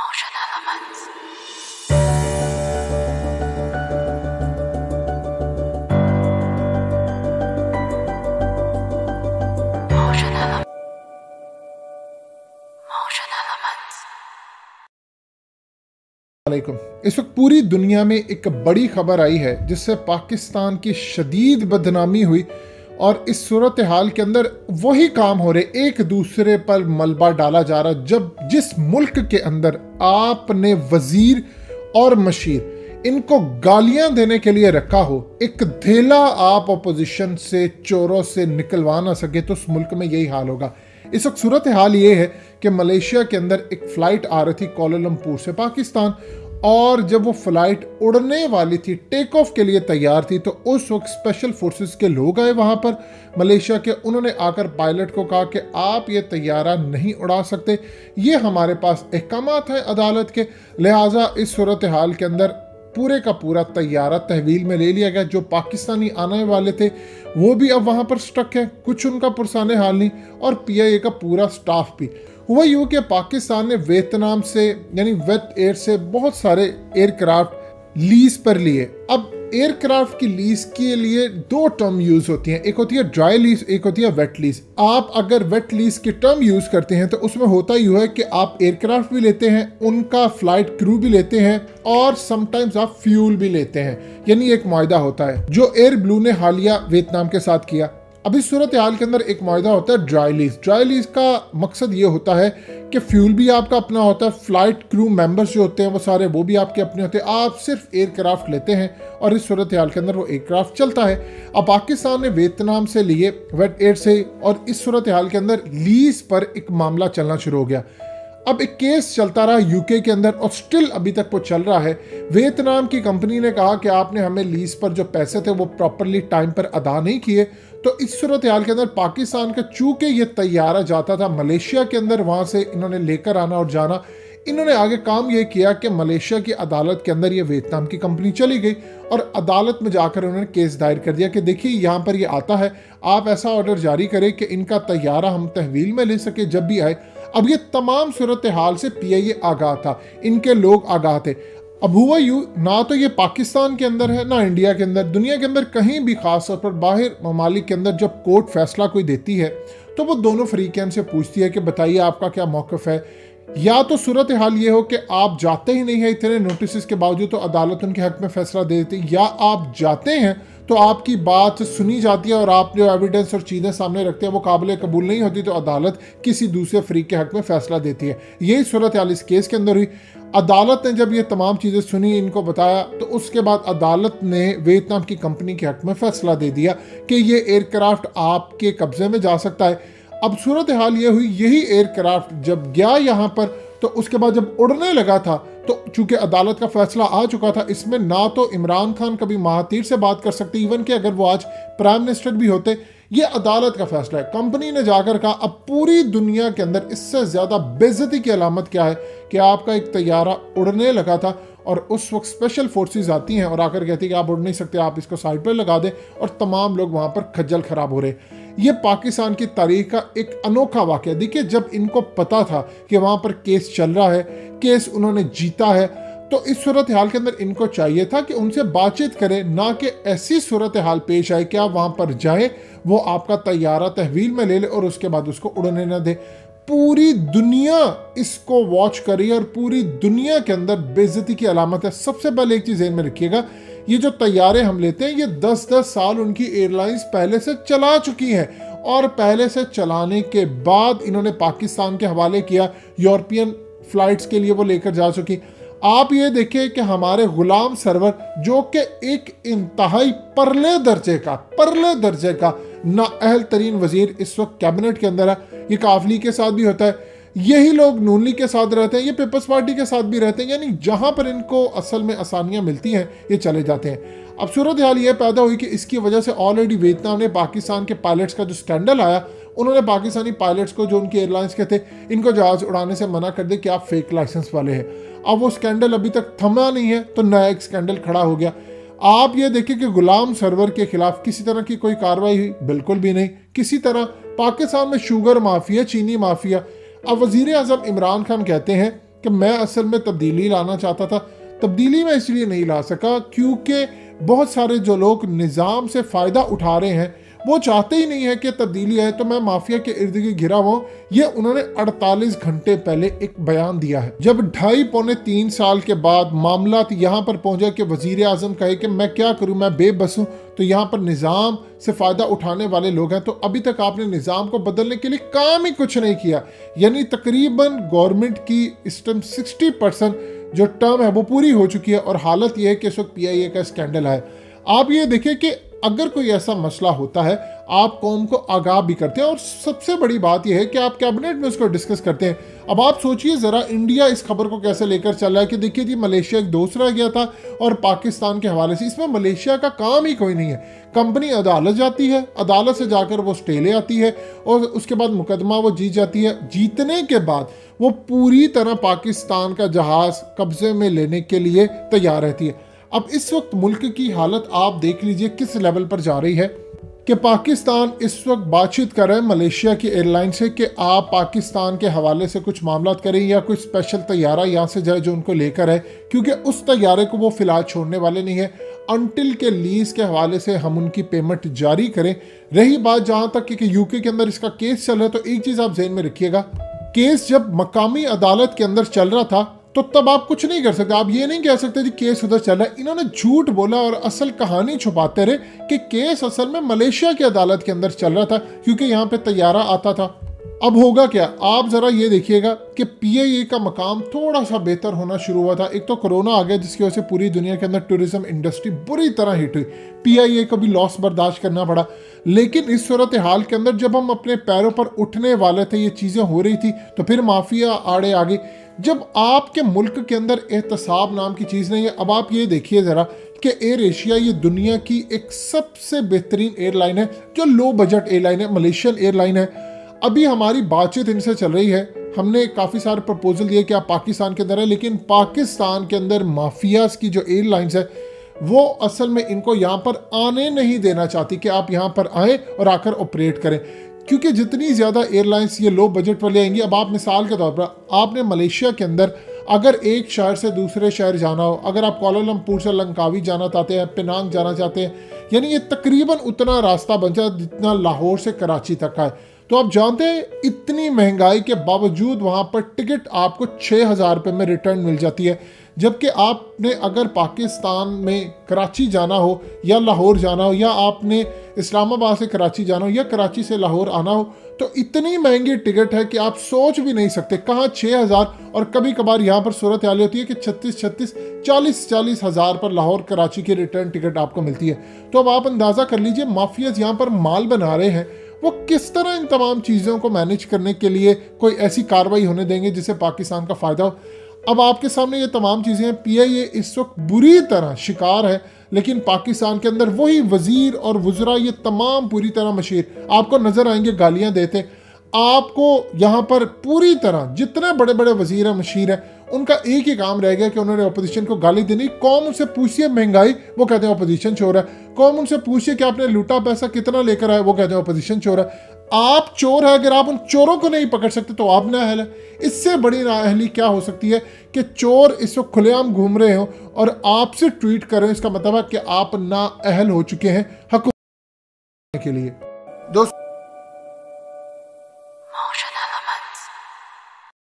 Motion Elements. Motion Elements. Motion Elements. वालेकुम। इस वक्त पूरी दुनिया में एक बड़ी खबर आई है जिससे पाकिस्तान की शदीद बदनामी हुई और इस सूरत हाल के अंदर वही काम हो रहे, एक दूसरे पर मलबा डाला जा रहा। जब जिस मुल्क के अंदर आपने वजीर और मशीर इनको गालियां देने के लिए रखा हो, एक धेला आप अपोजिशन से चोरों से निकलवा ना सके, तो उस मुल्क में यही हाल होगा। इस वक्त सूरत हाल ये है कि मलेशिया के अंदर एक फ़्लाइट आ रही थी कोलालमपुर से पाकिस्तान, और जब वो फ़्लाइट उड़ने वाली थी, टेक ऑफ के लिए तैयार थी, तो उस वक्त स्पेशल फोर्सेस के लोग आए वहाँ पर मलेशिया के। उन्होंने आकर पायलट को कहा कि आप ये तैयारा नहीं उड़ा सकते, ये हमारे पास अहकामात हैं अदालत के, लिहाजा इस सूरत हाल के अंदर पूरे का पूरा तैयारा तहवील में ले लिया गया। जो पाकिस्तानी आने वाले थे वो भी अब वहाँ पर स्टक है, कुछ उनका पुरसाने हाल नहीं, और PIA का पूरा स्टाफ भी। हुआ यूँ कि पाकिस्तान ने वियतनाम से यानी वेट एयर से बहुत सारे एयरक्राफ्ट लीज पर लिए। अब एयरक्राफ्ट की लीज के लिए दो टर्म यूज होती हैं, एक होती है ड्राई लीज, एक होती है वेट लीज। आप अगर वेट लीज की टर्म यूज करते हैं तो उसमें होता यूँ है कि आप एयरक्राफ्ट भी लेते हैं, उनका फ्लाइट क्रू भी लेते हैं, और समटाइम्स आप फ्यूल भी लेते हैं, यानी एक मुआहदा होता है जो एयर ब्लू ने हालिया वियतनाम के साथ किया। अब इस सूरत हाल के अंदर एक मुआहदा होता है ड्राई लीज। ड्राई लीज का मकसद ये होता है कि फ्यूल भी आपका अपना होता है, फ्लाइट क्रू मेंबर्स जो होते हैं वो सारे वो भी आपके अपने होते हैं, आप सिर्फ एयरक्राफ्ट लेते हैं और इस सूरत हाल के अंदर वो एयरक्राफ्ट चलता है। अब पाकिस्तान ने वियतनाम से लिए वेट एयर से, और इस सूरत हाल के अंदर लीज पर एक मामला चलना शुरू हो गया। अब एक केस चलता रहा यूके के अंदर और स्टिल अभी तक वो चल रहा है। वियतनाम की कंपनी ने कहा कि आपने हमें लीज पर जो पैसे थे वो प्रॉपरली टाइम पर अदा नहीं किए। तो इस सूरत हाल के अंदर पाकिस्तान का चूंकि ये तैयारा जाता था मलेशिया के अंदर, वहाँ से इन्होंने लेकर आना और जाना, इन्होंने आगे काम ये किया कि मलेशिया की अदालत के अंदर ये वियतनाम की कंपनी चली गई और अदालत में जाकर उन्होंने केस दायर कर दिया कि देखिए यहाँ पर ये आता है, आप ऐसा ऑर्डर जारी करें कि इनका तैयारा हम तहवील में ले सके जब भी आए। अब ये तमाम सूरत हाल से PIA आगाह था, इनके लोग आगाह थे। अब हुआ यूँ, ना तो ये पाकिस्तान के अंदर है ना इंडिया के अंदर, दुनिया के अंदर कहीं भी खास तौर पर बाहर ममालिक के अंदर जब कोर्ट फैसला कोई देती है तो वो दोनों फरीकैन से पूछती है कि बताइए आपका क्या मौक़िफ़ है। या तो सूरत हाल ये हो कि आप जाते ही नहीं है इतने नोटिस के बावजूद तो अदालत उनके हक में फैसला दे देती, या आप जाते हैं तो आपकी बात सुनी जाती है और आप जो एविडेंस और चीज़ें सामने रखते हैं वो काबिल कबूल नहीं होती, तो अदालत किसी दूसरे फरीक के हक में फैसला देती है। यही सूरत हाल इस केस के अंदर हुई। अदालत ने जब ये तमाम चीज़ें सुनी, इनको बताया, तो उसके बाद अदालत ने वियतनाम की कंपनी के हक में फैसला दे दिया कि ये एयरक्राफ्ट आपके कब्जे में जा सकता है। अब सूरत हाल ये हुई, यही एयरक्राफ्ट जब गया यहाँ पर तो उसके बाद जब उड़ने लगा था तो चूंकि अदालत का फैसला आ चुका था, इसमें ना तो इमरान खान कभी महातीर से बात कर सकते, इवन कि अगर वो आज प्राइम मिनिस्टर भी होते, ये अदालत का फैसला है। कंपनी ने जाकर कहा, अब पूरी दुनिया के अंदर इससे ज़्यादा बेइज्जती की अलामत क्या है कि आपका एक तैयारा उड़ने लगा था और उस वक्त स्पेशल फोर्सेस आती हैं और आकर कहती है कि आप उड़ नहीं सकते, आप इसको साइड पर लगा दें, और तमाम लोग वहाँ पर खज्जल खराब हो रहे। ये पाकिस्तान की तारीख का एक अनोखा वाक़या। देखिए, जब इनको पता था कि वहाँ पर केस चल रहा है, केस उन्होंने जीता है, तो इस सूरत हाल के अंदर इनको चाहिए था कि उनसे बातचीत करें, ना कि ऐसी सूरत हाल पेश आए कि आप वहाँ पर जाएं, वो आपका तैयारा तहवील में ले ले और उसके बाद उसको उड़ने न दे। पूरी दुनिया इसको वॉच कर रही है और पूरी दुनिया के अंदर बेइज्जती की अलामत है। सबसे पहले एक चीज़ ध्यान में रखिएगा, ये जो तैयारे हम लेते हैं ये 10-10 साल उनकी एयरलाइंस पहले से चला चुकी हैं, और पहले से चलाने के बाद इन्होंने पाकिस्तान के हवाले किया, यूरोपियन फ्लाइट्स के लिए वो लेकर जा चुकी। आप ये देखिए कि हमारे गुलाम सरवर जो कि एक इंतहाई परले दर्जे का नाअहल तरीन वजीर इस वक्त कैबिनेट के अंदर है, ये काफली के साथ भी होता है, यही लोग नून लीग के साथ रहते हैं, ये पीपल्स पार्टी के साथ भी रहते हैं, यानी जहां पर इनको असल में आसानियां मिलती हैं ये चले जाते हैं। अब सूरत हाल ये पैदा हुई कि इसकी वजह से ऑलरेडी वियतनाम ने पाकिस्तान के पायलट्स का जो स्कैंडल आया, उन्होंने पाकिस्तानी पायलट्स को जो उनकी एयरलाइंस के थे इनको जहाज उड़ाने से मना कर दिया कि आप फेक लाइसेंस वाले हैं। अब वो स्कैंडल अभी तक थमा नहीं है तो नया एक स्कैंडल खड़ा हो गया। आप ये देखिए कि गुलाम सरवर के खिलाफ किसी तरह की कोई कार्रवाई हुई, बिल्कुल भी नहीं। किसी तरह पाकिस्तान में शुगर माफिया, चीनी माफिया। अब वजीर आजम इमरान खान कहते हैं कि मैं असल में तब्दीली लाना चाहता था। तब्दीली मैं इसलिए नहीं ला सका क्योंकि बहुत सारे जो लोग निज़ाम से फ़ायदा उठा रहे हैं वो चाहते ही नहीं है कि तब्दीली आए, तो मैं माफिया के इर्द गिर्द घिरा हुआ। ये उन्होंने 48 घंटे पहले एक बयान दिया है। जब 2.5-3 साल के बाद मामला यहाँ पर पहुंचा कि वजीर आजम कहे कि मैं क्या करूं, मैं बेबस हूं, तो यहाँ पर निज़ाम से फ़ायदा उठाने वाले लोग हैं। तो अभी तक आपने निज़ाम को बदलने के लिए काम ही कुछ नहीं किया। यानी तकरीबन गवर्नमेंट की इस टाइम 60% जो टर्म है वो पूरी हो चुकी है और हालत यह है कि इस वक्त PIA का स्कैंडल है। आप ये देखिए कि अगर कोई ऐसा मसला होता है आप कौम को आगाह भी करते हैं और सबसे बड़ी बात यह है कि आप कैबिनेट में उसको डिस्कस करते हैं। अब आप सोचिए ज़रा इंडिया इस खबर को कैसे लेकर चल रहा है कि देखिए जी मलेशिया एक दोस्त रह गया था और पाकिस्तान के हवाले से इसमें मलेशिया का काम ही कोई नहीं है। कंपनी अदालत जाती है, अदालत से जाकर वो स्टे ले आती है और उसके बाद मुकदमा वो जीत जाती है। जीतने के बाद वो पूरी तरह पाकिस्तान का जहाज़ कब्जे में लेने के लिए तैयार रहती है। अब इस वक्त मुल्क की हालत आप देख लीजिए किस लेवल पर जा रही है कि पाकिस्तान इस वक्त बातचीत कर रहा है मलेशिया की एयरलाइन से कि आप पाकिस्तान के हवाले से कुछ मामला करें या कोई स्पेशल तैयारा यहाँ से जाए जो उनको लेकर है, क्योंकि उस तैयारे को वो फिलहाल छोड़ने वाले नहीं है अनटिल के लीज के हवाले से हम उनकी पेमेंट जारी करें। रही बात जहाँ तक कि UK के अंदर इसका केस चल रहा है, तो एक चीज़ आप जहन में रखिएगा, केस जब मकामी अदालत के अंदर चल रहा था तो तब आप कुछ नहीं कर सकते। आप ये नहीं कह सकते जी केस उधर चल रहा है। इन्होंने झूठ बोला और असल कहानी छुपाते रहे कि केस असल में मलेशिया की अदालत के अंदर चल रहा था क्योंकि यहाँ पे तैयारा आता था। अब होगा क्या, आप ज़रा ये देखिएगा कि PIA का मकाम थोड़ा सा बेहतर होना शुरू हुआ था। एक तो कोरोना आ गया जिसकी वजह से पूरी दुनिया के अंदर टूरिज्म इंडस्ट्री बुरी तरह हिट हुई, PIA को भी लॉस बर्दाश्त करना पड़ा। लेकिन इस सूरत हाल के अंदर जब हम अपने पैरों पर उठने वाले थे, ये चीज़ें हो रही थी, तो फिर माफिया आड़े आ गई। जब आपके मुल्क के अंदर एहतसाब नाम की चीज़ नहीं है, अब आप ये देखिए ज़रा कि एयर एशिया ये दुनिया की एक सबसे बेहतरीन एयरलाइन है जो लो बजट एयरलाइन है, मलेशियन एयरलाइन है। अभी हमारी बातचीत इनसे चल रही है, हमने काफ़ी सारे प्रपोजल दिए कि आप पाकिस्तान के अंदर है, लेकिन पाकिस्तान के अंदर माफियाज की जो एयरलाइंस है वो असल में इनको यहाँ पर आने नहीं देना चाहती कि आप यहाँ पर आएँ और आकर ऑपरेट करें, क्योंकि जितनी ज़्यादा एयरलाइंस ये लो बजट पर ले आएंगी। अब आप मिसाल के तौर पर आपने मलेशिया के अंदर अगर एक शहर से दूसरे शहर जाना हो, अगर आप कोलालमपुर से लंकावी जाना चाहते हैं, पेनांग जाना चाहते हैं, यानी ये तकरीबन उतना रास्ता बन जाए जितना लाहौर से कराची तक का है। तो आप जानते हैं इतनी महंगाई के बावजूद वहाँ पर टिकट आपको 6,000 रुपये में रिटर्न मिल जाती है, जबकि आपने अगर पाकिस्तान में कराची जाना हो या लाहौर जाना हो या आपने इस्लामाबाद से कराची जाना हो या कराची से लाहौर आना हो, तो इतनी महंगी टिकट है कि आप सोच भी नहीं सकते। कहाँ 6,000 और कभी कभार यहाँ पर सूरत हाल होती है कि 36, 40 हज़ार पर लाहौर कराची की रिटर्न टिकट आपको मिलती है। तो अब आप अंदाज़ा कर लीजिए माफियाज यहाँ पर माल बना रहे हैं, वो किस तरह इन तमाम चीज़ों को मैनेज करने के लिए कोई ऐसी कार्रवाई होने देंगे जिससे पाकिस्तान का फ़ायदा हो। अब आपके सामने ये तमाम चीज़ें हैं। PIA इस वक्त बुरी तरह शिकार है, लेकिन पाकिस्तान के अंदर वही वजीर और वज़रा ये तमाम पूरी तरह मशीर आपको नज़र आएंगे गालियां देते। आपको यहाँ पर पूरी तरह जितने बड़े बड़े वजीर हैं, मशीर हैं, उनका एक ही काम रह गया कि उन्होंने अपोजिशन को गाली देनी। कौम उनसे पूछिए महंगाई, वो कहते हैं अपोजिशन चोर है। कौम उनसे पूछिए कि आपने लूटा पैसा कितना लेकर आए, वो कहते हैं अपोजिशन चोर है। आप चोर है, अगर आप उन चोरों को नहीं पकड़ सकते तो आप नाअहल है। इससे बड़ी नाअहली क्या हो सकती है कि चोर इस वक्त खुलेआम घूम रहे हो और आपसे ट्वीट कर रहे हो। इसका मतलब है कि आप नाअहल हो चुके हैं हुकूमत के लिए।